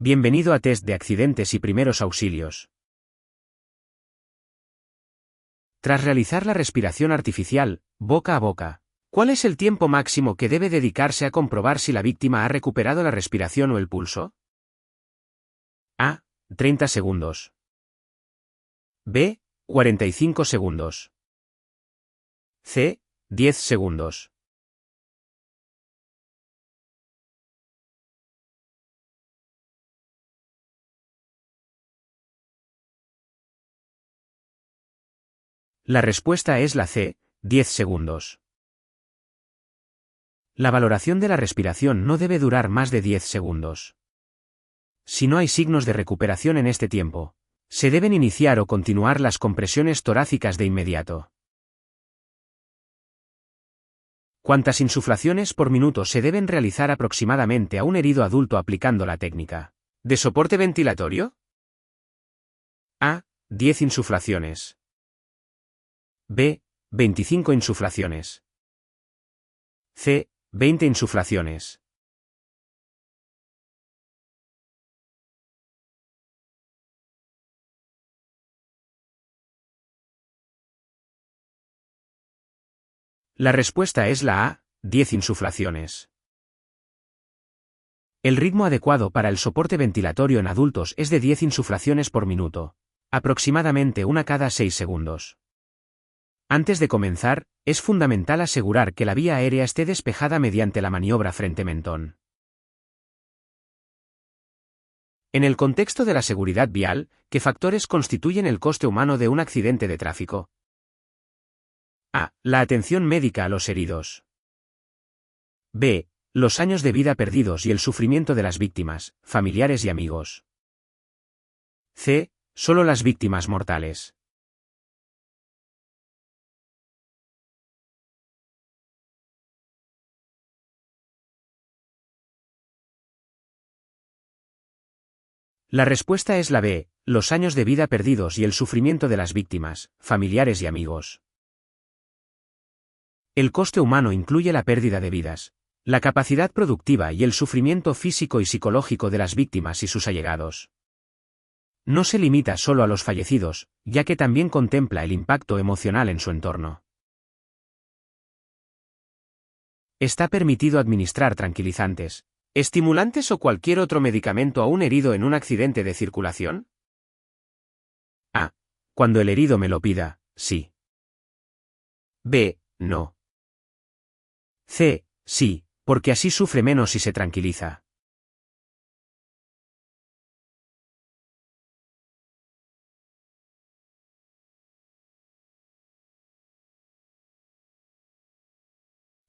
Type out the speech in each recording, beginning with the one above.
Bienvenido a Test de Accidentes y Primeros Auxilios. Tras realizar la respiración artificial, boca a boca, ¿cuál es el tiempo máximo que debe dedicarse a comprobar si la víctima ha recuperado la respiración o el pulso? A. 30 segundos. B. 45 segundos. C. 10 segundos. La respuesta es la C. 10 segundos. La valoración de la respiración no debe durar más de 10 segundos. Si no hay signos de recuperación en este tiempo, se deben iniciar o continuar las compresiones torácicas de inmediato. ¿Cuántas insuflaciones por minuto se deben realizar aproximadamente a un herido adulto aplicando la técnica de soporte ventilatorio? A. 10 insuflaciones. B. 25 insuflaciones. C. 20 insuflaciones. La respuesta es la A. 10 insuflaciones. El ritmo adecuado para el soporte ventilatorio en adultos es de 10 insuflaciones por minuto, aproximadamente una cada 6 segundos. Antes de comenzar, es fundamental asegurar que la vía aérea esté despejada mediante la maniobra frente-mentón. En el contexto de la seguridad vial, ¿qué factores constituyen el coste humano de un accidente de tráfico? A. La atención médica a los heridos. B. Los años de vida perdidos y el sufrimiento de las víctimas, familiares y amigos. C. Solo las víctimas mortales. La respuesta es la B. Los años de vida perdidos y el sufrimiento de las víctimas, familiares y amigos. El coste humano incluye la pérdida de vidas, la capacidad productiva y el sufrimiento físico y psicológico de las víctimas y sus allegados. No se limita solo a los fallecidos, ya que también contempla el impacto emocional en su entorno. Está permitido administrar tranquilizantes, estimulantes o cualquier otro medicamento a un herido en un accidente de circulación? A. Cuando el herido me lo pida, sí. B. No. C. Sí, porque así sufre menos y se tranquiliza.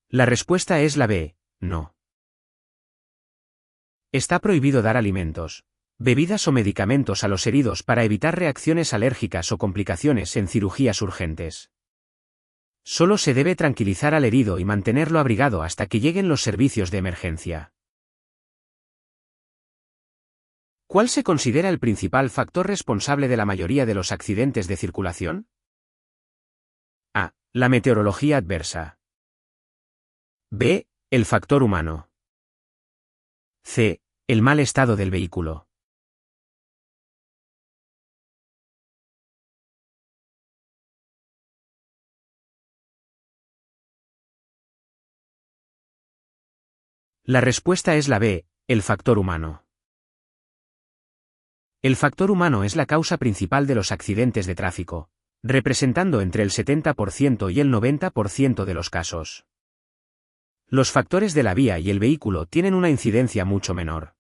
La respuesta es la B. No. Está prohibido dar alimentos, bebidas o medicamentos a los heridos para evitar reacciones alérgicas o complicaciones en cirugías urgentes. Solo se debe tranquilizar al herido y mantenerlo abrigado hasta que lleguen los servicios de emergencia. ¿Cuál se considera el principal factor responsable de la mayoría de los accidentes de circulación? A. La meteorología adversa. B. El factor humano. C. El mal estado del vehículo. La respuesta es la B. El factor humano. El factor humano es la causa principal de los accidentes de tráfico, representando entre el 70% y el 90% de los casos. Los factores de la vía y el vehículo tienen una incidencia mucho menor.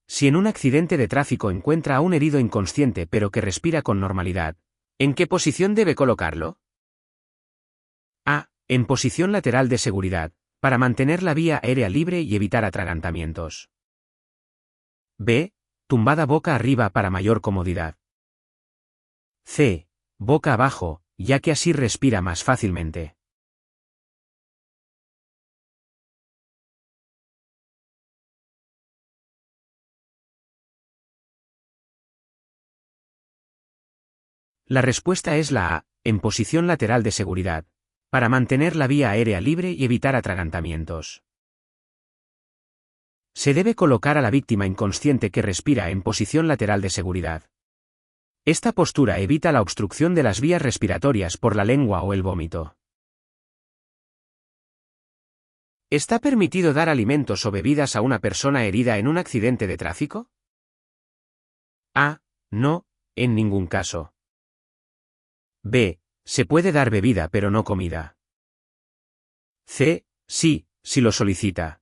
Si en un accidente de tráfico encuentra a un herido inconsciente pero que respira con normalidad, ¿en qué posición debe colocarlo? A. En posición lateral de seguridad, para mantener la vía aérea libre y evitar atragantamientos. B. Tumbada boca arriba para mayor comodidad. C. Boca abajo, ya que así respira más fácilmente. La respuesta es la A. En posición lateral de seguridad, para mantener la vía aérea libre y evitar atragantamientos. Se debe colocar a la víctima inconsciente que respira en posición lateral de seguridad. Esta postura evita la obstrucción de las vías respiratorias por la lengua o el vómito. ¿Está permitido dar alimentos o bebidas a una persona herida en un accidente de tráfico? A. No, en ningún caso. B. Se puede dar bebida pero no comida. C. Sí, si lo solicita.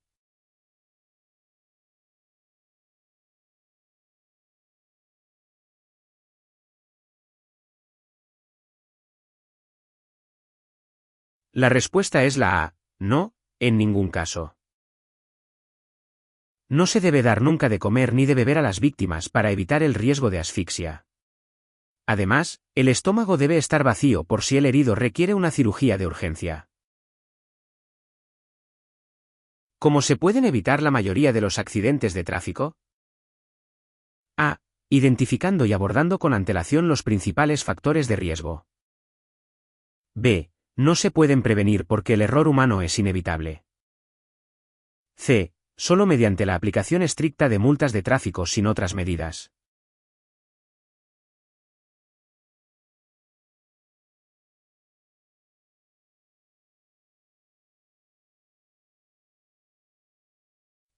La respuesta es la A. No, en ningún caso. No se debe dar nunca de comer ni de beber a las víctimas para evitar el riesgo de asfixia. Además, el estómago debe estar vacío por si el herido requiere una cirugía de urgencia. ¿Cómo se pueden evitar la mayoría de los accidentes de tráfico? A. Identificando y abordando con antelación los principales factores de riesgo. B. No se pueden prevenir porque el error humano es inevitable. C. Solo mediante la aplicación estricta de multas de tráfico sin otras medidas.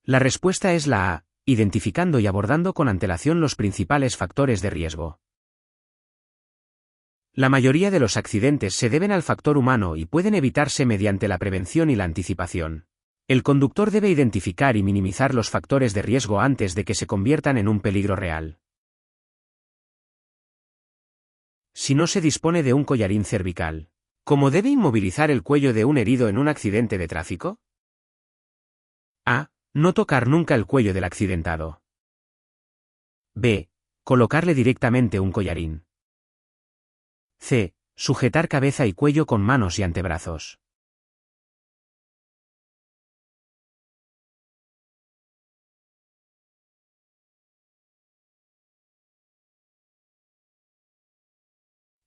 La respuesta es la A. Identificando y abordando con antelación los principales factores de riesgo. La mayoría de los accidentes se deben al factor humano y pueden evitarse mediante la prevención y la anticipación. El conductor debe identificar y minimizar los factores de riesgo antes de que se conviertan en un peligro real. Si no se dispone de un collarín cervical, ¿cómo debe inmovilizar el cuello de un herido en un accidente de tráfico? A. No tocar nunca el cuello del accidentado. B. Colocarle directamente un collarín. C. Sujetar cabeza y cuello con manos y antebrazos.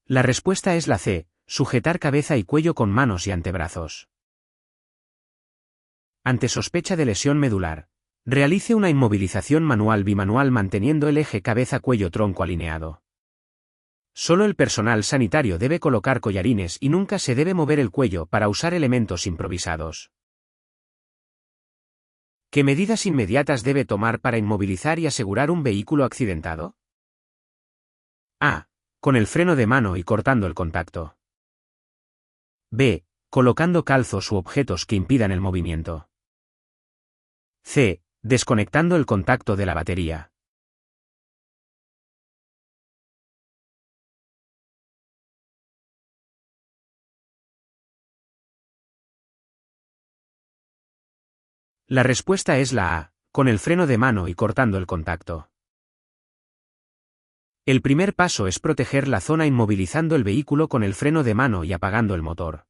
La respuesta es la C. Sujetar cabeza y cuello con manos y antebrazos. Ante sospecha de lesión medular, realice una inmovilización manual bimanual manteniendo el eje cabeza-cuello-tronco alineado. Solo el personal sanitario debe colocar collarines y nunca se debe mover el cuello para usar elementos improvisados. ¿Qué medidas inmediatas debe tomar para inmovilizar y asegurar un vehículo accidentado? A. Con el freno de mano y cortando el contacto. B. Colocando calzos u objetos que impidan el movimiento. C. Desconectando el contacto de la batería. La respuesta es la A. Con el freno de mano y cortando el contacto. El primer paso es proteger la zona inmovilizando el vehículo con el freno de mano y apagando el motor.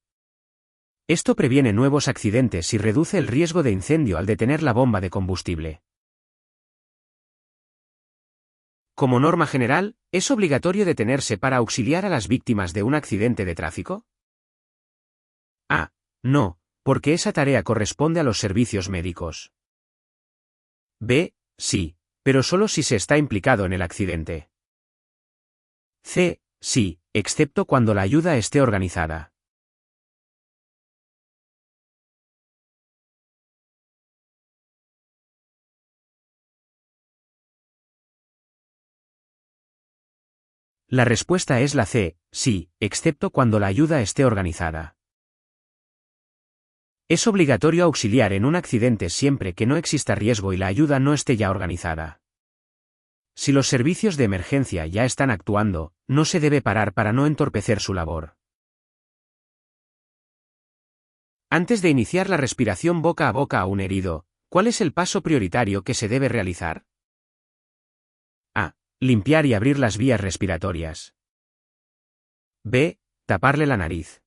Esto previene nuevos accidentes y reduce el riesgo de incendio al detener la bomba de combustible. Como norma general, ¿es obligatorio detenerse para auxiliar a las víctimas de un accidente de tráfico? A. No, porque esa tarea corresponde a los servicios médicos. B. Sí, pero solo si se está implicado en el accidente. C. Sí, excepto cuando la ayuda esté organizada. La respuesta es la C. Sí, excepto cuando la ayuda esté organizada. Es obligatorio auxiliar en un accidente siempre que no exista riesgo y la ayuda no esté ya organizada. Si los servicios de emergencia ya están actuando, no se debe parar para no entorpecer su labor. Antes de iniciar la respiración boca a boca a un herido, ¿cuál es el paso prioritario que se debe realizar? A. Limpiar y abrir las vías respiratorias. B. Taparle la nariz.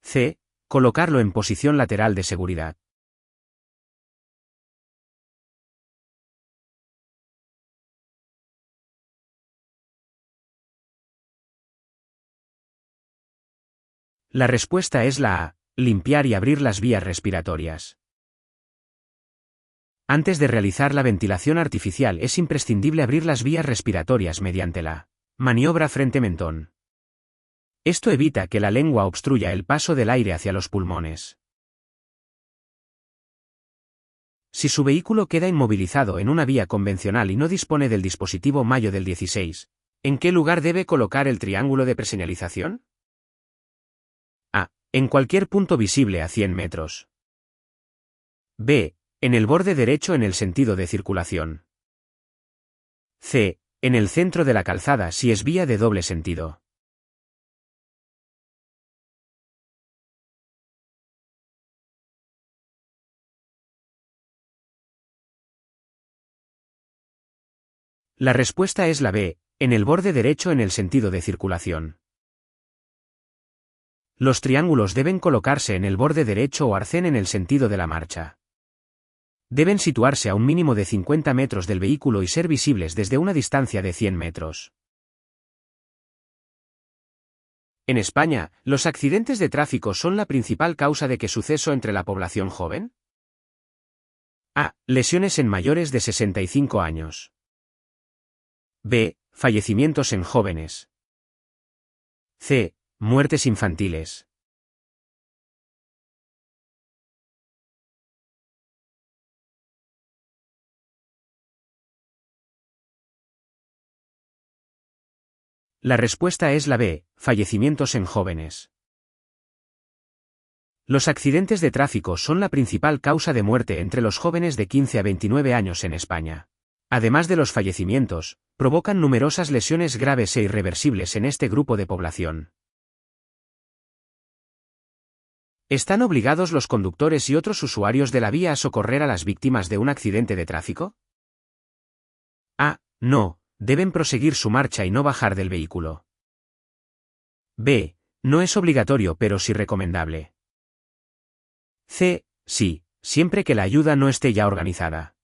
C. Colocarlo en posición lateral de seguridad. La respuesta es la A. Limpiar y abrir las vías respiratorias. Antes de realizar la ventilación artificial es imprescindible abrir las vías respiratorias mediante la maniobra frente-mentón. Esto evita que la lengua obstruya el paso del aire hacia los pulmones. Si su vehículo queda inmovilizado en una vía convencional y no dispone del dispositivo Mayo del 16, ¿en qué lugar debe colocar el triángulo de preseñalización? A. En cualquier punto visible a 100 metros. B. En el borde derecho en el sentido de circulación. C. En el centro de la calzada si es vía de doble sentido. La respuesta es la B. En el borde derecho en el sentido de circulación. Los triángulos deben colocarse en el borde derecho o arcén en el sentido de la marcha. Deben situarse a un mínimo de 50 metros del vehículo y ser visibles desde una distancia de 100 metros. En España, ¿los accidentes de tráfico son la principal causa de qué suceso entre la población joven? A. Lesiones en mayores de 65 años. B. Fallecimientos en jóvenes. C. Muertes infantiles. La respuesta es la B. Fallecimientos en jóvenes. Los accidentes de tráfico son la principal causa de muerte entre los jóvenes de 15 a 29 años en España. Además de los fallecimientos, provocan numerosas lesiones graves e irreversibles en este grupo de población. ¿Están obligados los conductores y otros usuarios de la vía a socorrer a las víctimas de un accidente de tráfico? A. No, deben proseguir su marcha y no bajar del vehículo. B. No es obligatorio pero sí recomendable. C. Sí, siempre que la ayuda no esté ya organizada.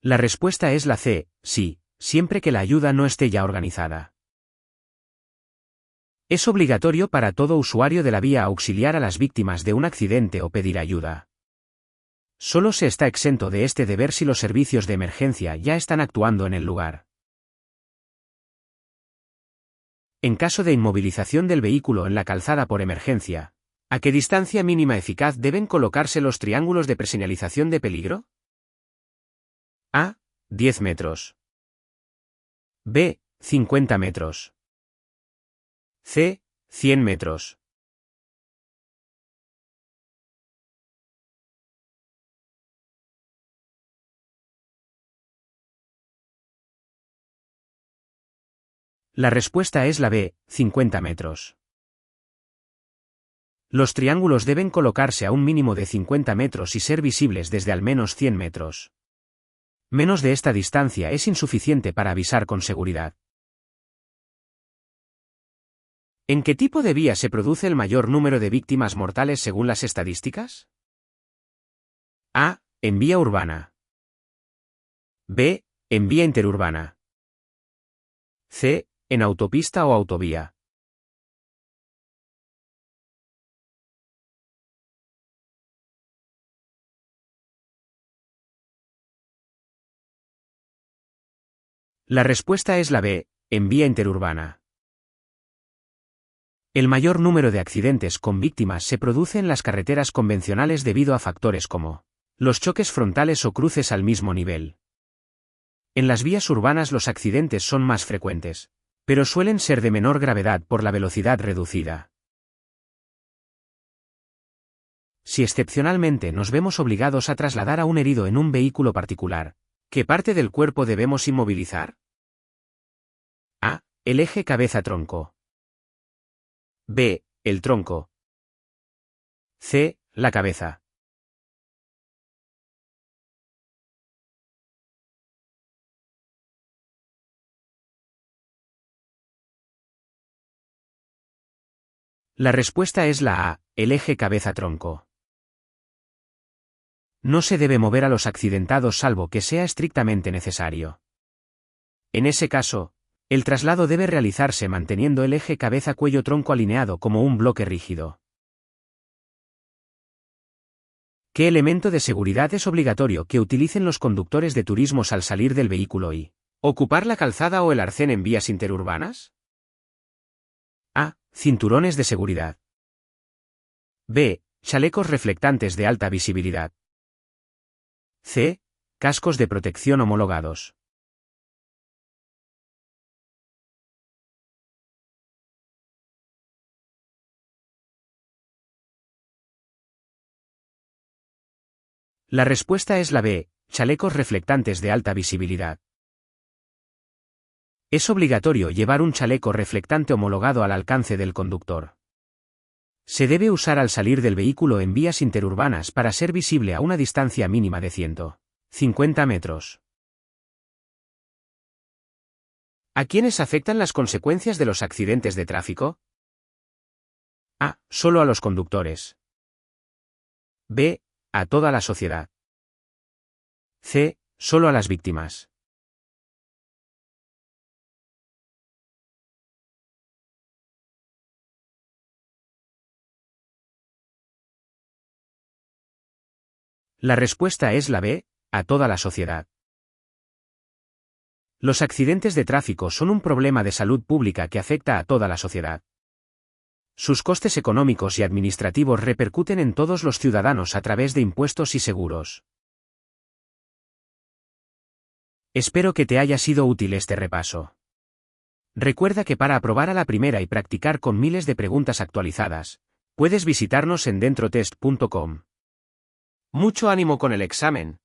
La respuesta es la C. Sí, siempre que la ayuda no esté ya organizada. Es obligatorio para todo usuario de la vía auxiliar a las víctimas de un accidente o pedir ayuda. Solo se está exento de este deber si los servicios de emergencia ya están actuando en el lugar. En caso de inmovilización del vehículo en la calzada por emergencia, ¿a qué distancia mínima eficaz deben colocarse los triángulos de preseñalización de peligro? A. 10 metros. B. 50 metros. C. 100 metros. La respuesta es la B. 50 metros. Los triángulos deben colocarse a un mínimo de 50 metros y ser visibles desde al menos 100 metros. Menos de esta distancia es insuficiente para avisar con seguridad. ¿En qué tipo de vía se produce el mayor número de víctimas mortales según las estadísticas? A. En vía urbana. B. En vía interurbana. C. En autopista o autovía. La respuesta es la B. En vía interurbana. El mayor número de accidentes con víctimas se produce en las carreteras convencionales debido a factores como los choques frontales o cruces al mismo nivel. En las vías urbanas los accidentes son más frecuentes, pero suelen ser de menor gravedad por la velocidad reducida. Si excepcionalmente nos vemos obligados a trasladar a un herido en un vehículo particular, ¿qué parte del cuerpo debemos inmovilizar? A. El eje cabeza-tronco. B. El tronco. C. La cabeza. La respuesta es la A. El eje cabeza-tronco. No se debe mover a los accidentados salvo que sea estrictamente necesario. En ese caso, El traslado debe realizarse manteniendo el eje cabeza-cuello-tronco alineado como un bloque rígido. ¿Qué elemento de seguridad es obligatorio que utilicen los conductores de turismos al salir del vehículo y ocupar la calzada o el arcén en vías interurbanas? A. Cinturones de seguridad. B. Chalecos reflectantes de alta visibilidad. C. Cascos de protección homologados. La respuesta es la B. Chalecos reflectantes de alta visibilidad. Es obligatorio llevar un chaleco reflectante homologado al alcance del conductor. Se debe usar al salir del vehículo en vías interurbanas para ser visible a una distancia mínima de 150 metros. ¿A quiénes afectan las consecuencias de los accidentes de tráfico? A. Solo a los conductores. B. A toda la sociedad. C. Solo a las víctimas. La respuesta es la B. A toda la sociedad. Los accidentes de tráfico son un problema de salud pública que afecta a toda la sociedad. Sus costes económicos y administrativos repercuten en todos los ciudadanos a través de impuestos y seguros. Espero que te haya sido útil este repaso. Recuerda que para aprobar a la primera y practicar con miles de preguntas actualizadas, puedes visitarnos en dentrotest.com. Mucho ánimo con el examen.